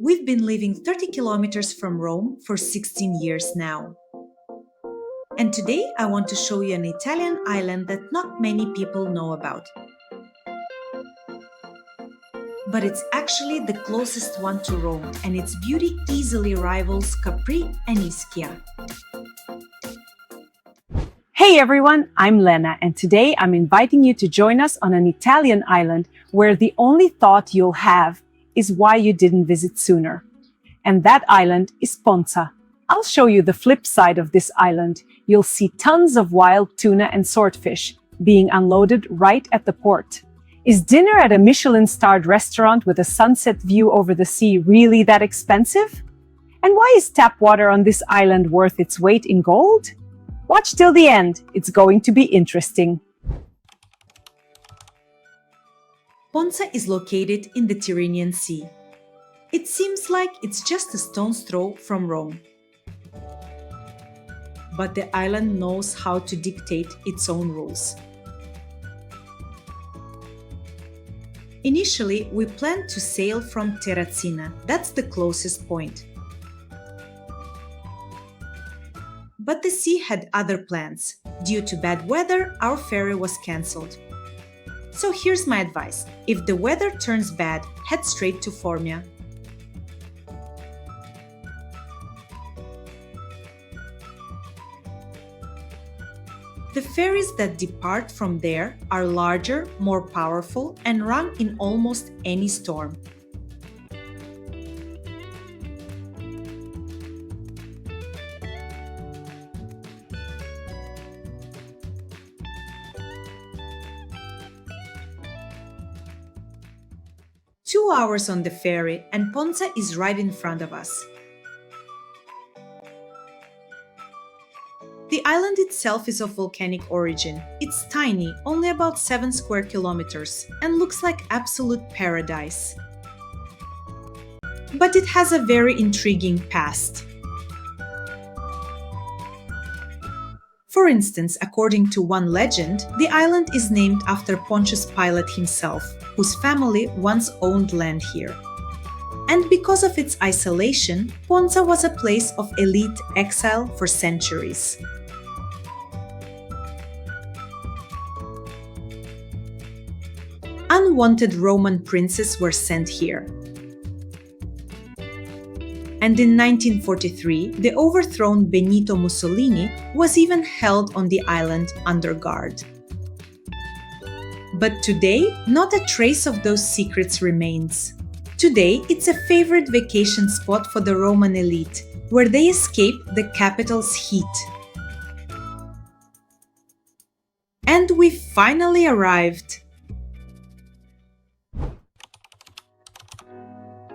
We've been living 30 kilometers from Rome for 16 years now. And today I want to show you an Italian island that not many people know about. But it's actually the closest one to Rome, and its beauty easily rivals Capri and Ischia. Hey everyone, I'm Lena, and today I'm inviting you to join us on an Italian island where the only thought you'll have is why you didn't visit sooner. And that island is Ponza. I'll show you the flip side of this island. You'll see tons of wild tuna and swordfish being unloaded right at the port. Is dinner at a Michelin-starred restaurant with a sunset view over the sea really that expensive? And why is tap water on this island worth its weight in gold? Watch till the end, it's going to be interesting. Ponza is located in the Tyrrhenian Sea. It seems like it's just a stone's throw from Rome. But the island knows how to dictate its own rules. Initially, we planned to sail from Terracina, that's the closest point. But the sea had other plans. Due to bad weather, our ferry was cancelled. So here's my advice. If the weather turns bad, head straight to Formia. The ferries that depart from there are larger, more powerful, and run in almost any storm. Two hours on the ferry, and Ponza is right in front of us. The island itself is of volcanic origin. It's tiny, only about 7 square kilometers, and looks like absolute paradise. But it has a very intriguing past. For instance, according to one legend, the island is named after Pontius Pilate himself, whose family once owned land here. And because of its isolation, Ponza was a place of elite exile for centuries. Unwanted Roman princes were sent here. And in 1943, the overthrown Benito Mussolini was even held on the island under guard. But today, not a trace of those secrets remains. Today, it's a favorite vacation spot for the Roman elite, where they escape the capital's heat. And we finally arrived!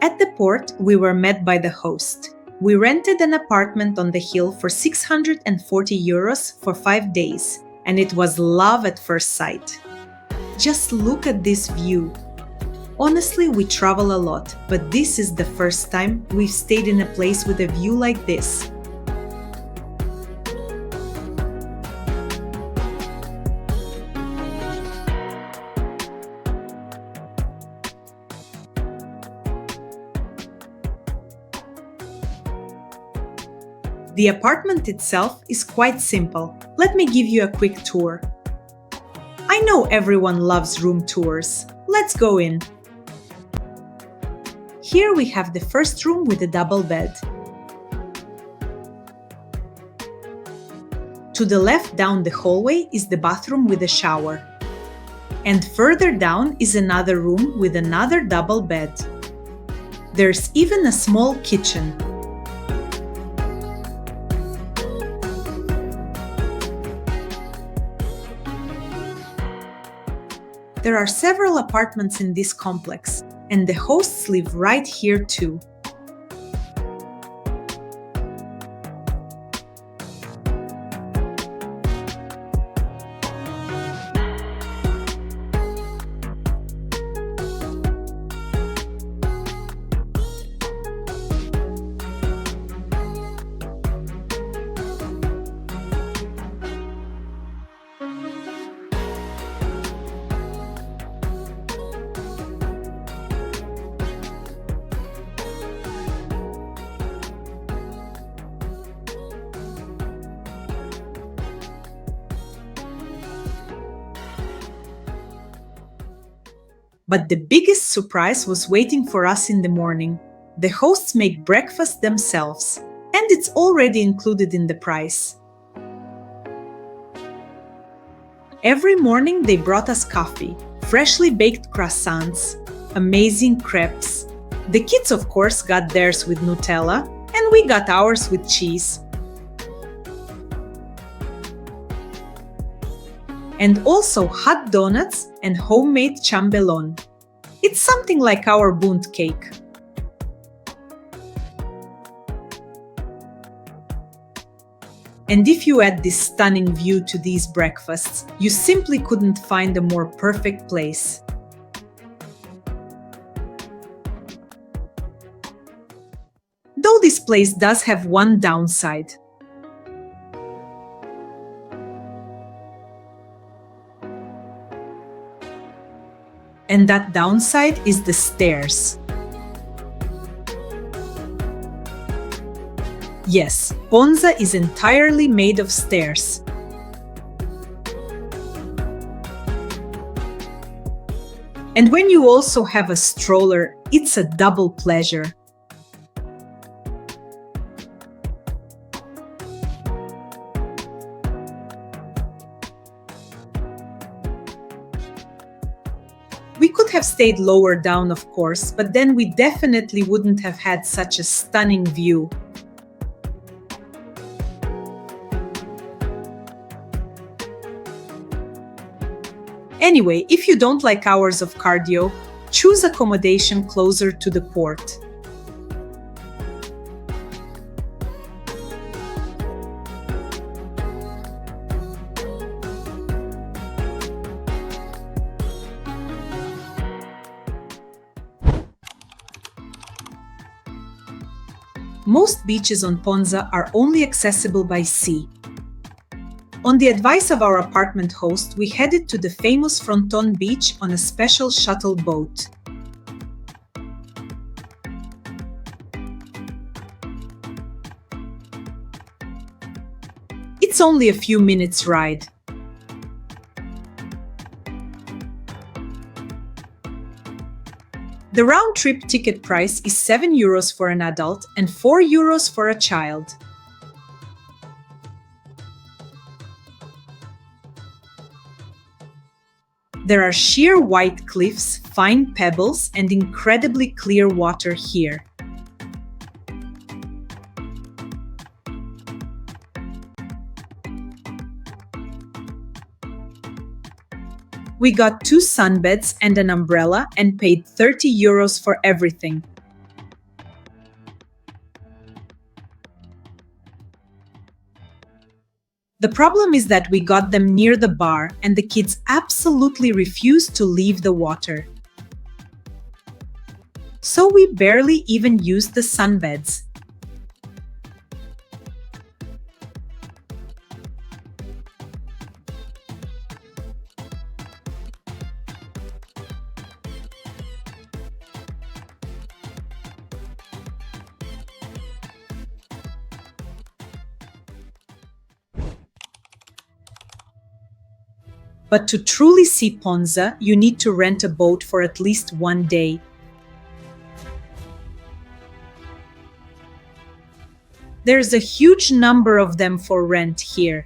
At the port, we were met by the host. We rented an apartment on the hill for 640 euros for 5 days, and it was love at first sight. Just look at this view. Honestly, we travel a lot, but this is the first time we've stayed in a place with a view like this. The apartment itself is quite simple. Let me give you a quick tour. I know everyone loves room tours. Let's go in. Here we have the first room with a double bed. To the left down the hallway is the bathroom with a shower. And further down is another room with another double bed. There's even a small kitchen. There are several apartments in this complex, and the hosts live right here too. But the biggest surprise was waiting for us in the morning. The hosts make breakfast themselves, and it's already included in the price. Every morning they brought us coffee, freshly baked croissants, amazing crepes. The kids, of course, got theirs with Nutella, and we got ours with cheese. And also hot donuts and homemade chambelon. It's something like our bunt cake. And if you add this stunning view to these breakfasts, you simply couldn't find a more perfect place. Though this place does have one downside. And that downside is the stairs. Yes, Ponza is entirely made of stairs. And when you also have a stroller, it's a double pleasure. We could have stayed lower down, of course, but then we definitely wouldn't have had such a stunning view. Anyway, if you don't like hours of cardio, choose accommodation closer to the port. Most beaches on Ponza are only accessible by sea. On the advice of our apartment host, we headed to the famous Frontone beach on a special shuttle boat. It's only a few minutes' ride. The round-trip ticket price is €7 for an adult and €4 for a child. There are sheer white cliffs, fine pebbles, and incredibly clear water here. We got 2 sunbeds and an umbrella and paid €30 for everything. The problem is that we got them near the bar and the kids absolutely refused to leave the water. So we barely even used the sunbeds. But to truly see Ponza, you need to rent a boat for at least one day. There's a huge number of them for rent here.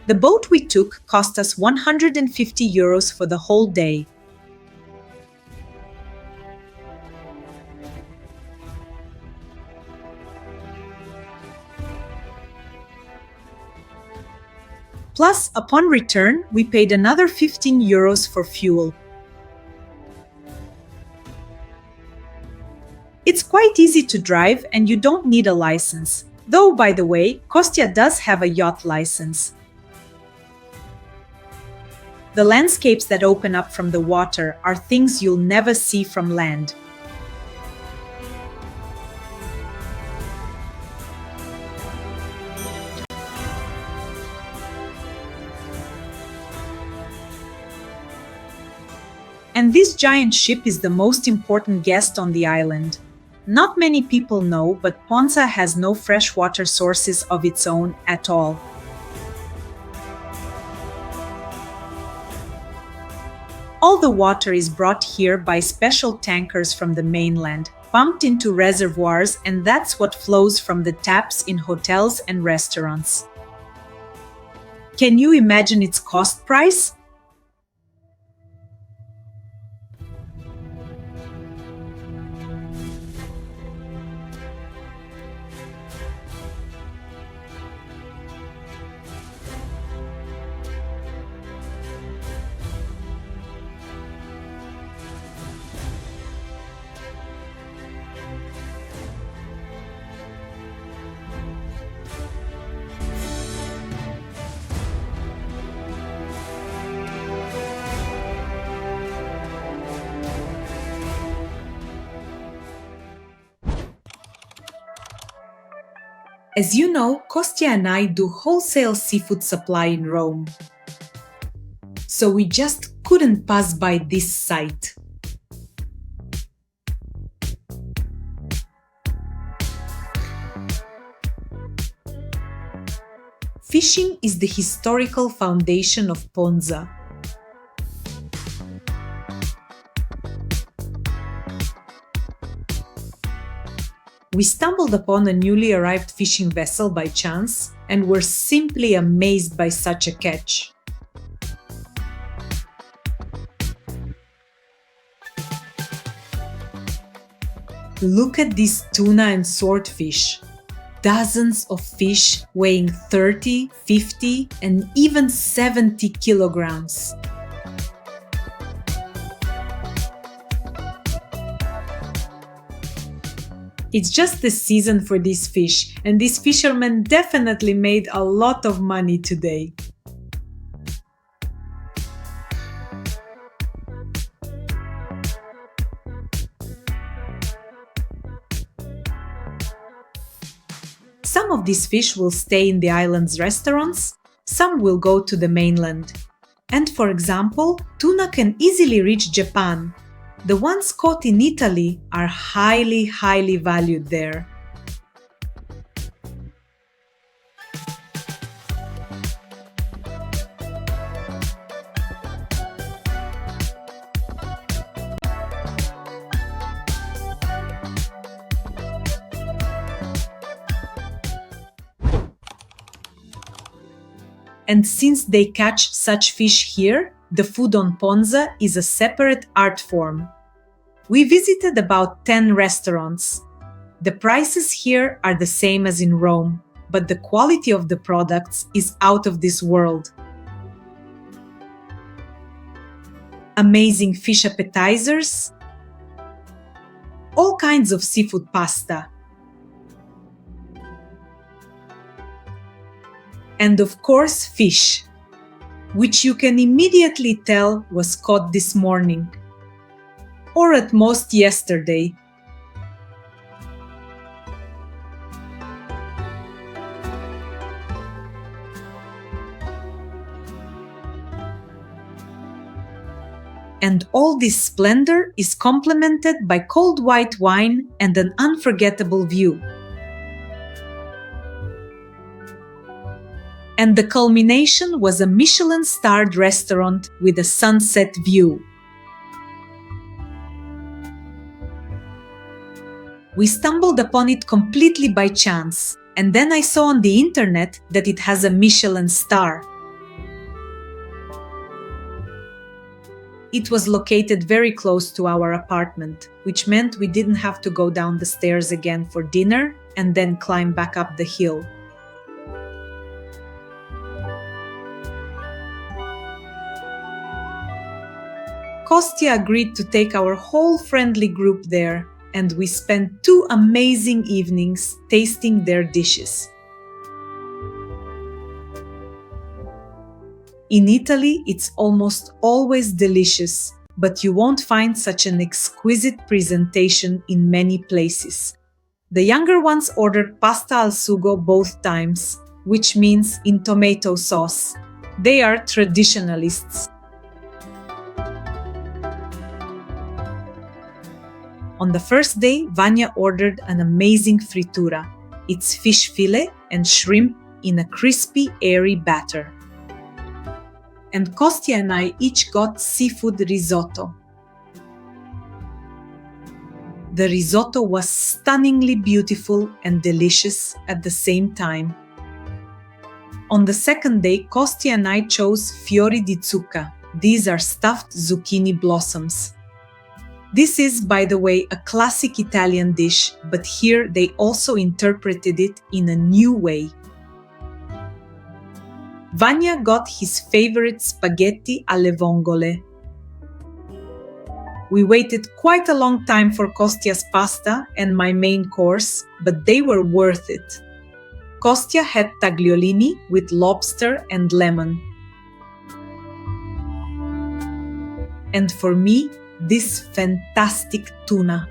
The boat we took cost us €150 for the whole day. Plus, upon return, we paid another €15 for fuel. It's quite easy to drive and you don't need a license. Though, by the way, Kostya does have a yacht license. The landscapes that open up from the water are things you'll never see from land. And this giant ship is the most important guest on the island. Not many people know, but Ponza has no freshwater sources of its own at all. All the water is brought here by special tankers from the mainland, pumped into reservoirs, and that's what flows from the taps in hotels and restaurants. Can you imagine its cost price? As you know, Kostya and I do wholesale seafood supply in Rome. So we just couldn't pass by this site. Fishing is the historical foundation of Ponza. We stumbled upon a newly arrived fishing vessel by chance and were simply amazed by such a catch. Look at these tuna and swordfish. Dozens of fish weighing 30, 50, and even 70 kilograms. It's just the season for these fish, and these fishermen definitely made a lot of money today. Some of these fish will stay in the island's restaurants, some will go to the mainland. And for example, tuna can easily reach Japan. The ones caught in Italy are highly valued there. And since they catch such fish here, the food on Ponza is a separate art form. We visited about 10 restaurants. The prices here are the same as in Rome, but the quality of the products is out of this world. Amazing fish appetizers, all kinds of seafood pasta, and of course fish, which you can immediately tell was caught this morning, or at most yesterday. And all this splendor is complemented by cold white wine and an unforgettable view. And the culmination was a Michelin-starred restaurant with a sunset view. We stumbled upon it completely by chance, and then I saw on the internet that it has a Michelin-Star. It was located very close to our apartment, which meant we didn't have to go down the stairs again for dinner and then climb back up the hill. Kostya agreed to take our whole friendly group there, and we spent 2 amazing evenings tasting their dishes. In Italy, it's almost always delicious, but you won't find such an exquisite presentation in many places. The younger ones ordered pasta al sugo both times, which means in tomato sauce. They are traditionalists. On the first day, Vanya ordered an amazing fritura. It's fish fillet and shrimp in a crispy, airy batter. And Kostya and I each got seafood risotto. The risotto was stunningly beautiful and delicious at the same time. On the second day, Kostya and I chose fiori di zucca. These are stuffed zucchini blossoms. This is, by the way, a classic Italian dish, but here they also interpreted it in a new way. Vanya got his favorite spaghetti alle vongole. We waited quite a long time for Kostya's pasta and my main course, but they were worth it. Kostya had tagliolini with lobster and lemon. And for me, this fantastic tuna.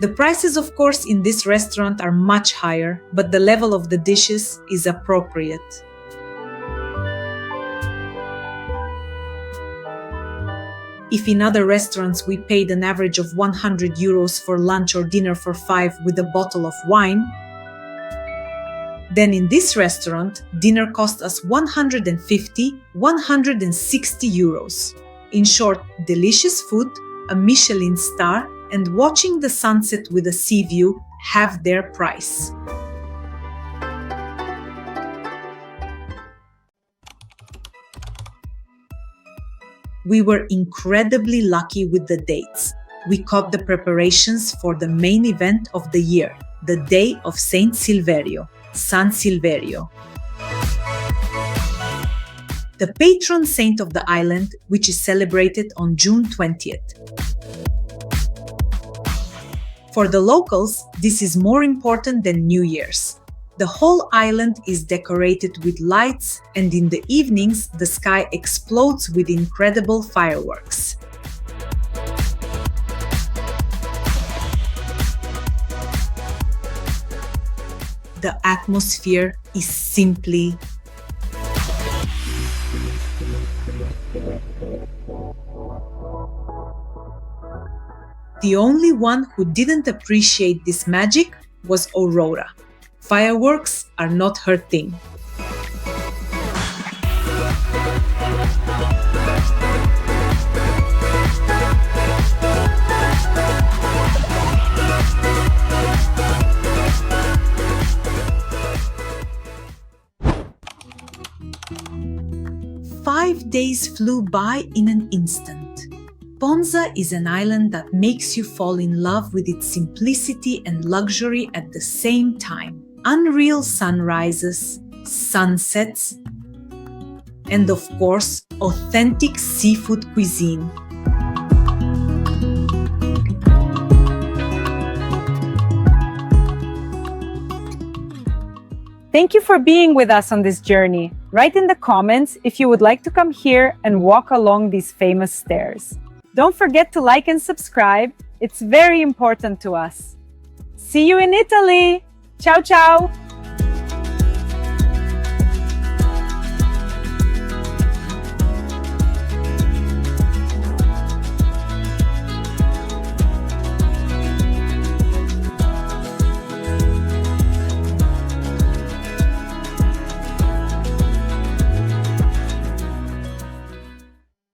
The prices, of course, in this restaurant are much higher, but the level of the dishes is appropriate. If in other restaurants we paid an average of 100 euros for lunch or dinner for 5 with a bottle of wine, then in this restaurant, dinner cost us 150, 160 euros. In short, delicious food, a Michelin-Star, and watching the sunset with a sea view have their price. We were incredibly lucky with the dates. We caught the preparations for the main event of the year, the day of Saint Silverio, San Silverio, the patron saint of the island, which is celebrated on June 20th. For the locals, this is more important than New Year's. The whole island is decorated with lights, and in the evenings, the sky explodes with incredible fireworks. The atmosphere is simply the only one who didn't appreciate this magic was Aurora. Fireworks are not her thing. Five days flew by in an instant. Ponza is an island that makes you fall in love with its simplicity and luxury at the same time. Unreal sunrises, sunsets, and of course, authentic seafood cuisine. Thank you for being with us on this journey. Write in the comments if you would like to come here and walk along these famous stairs. Don't forget to like and subscribe. It's very important to us. See you in Italy! Ciao, ciao!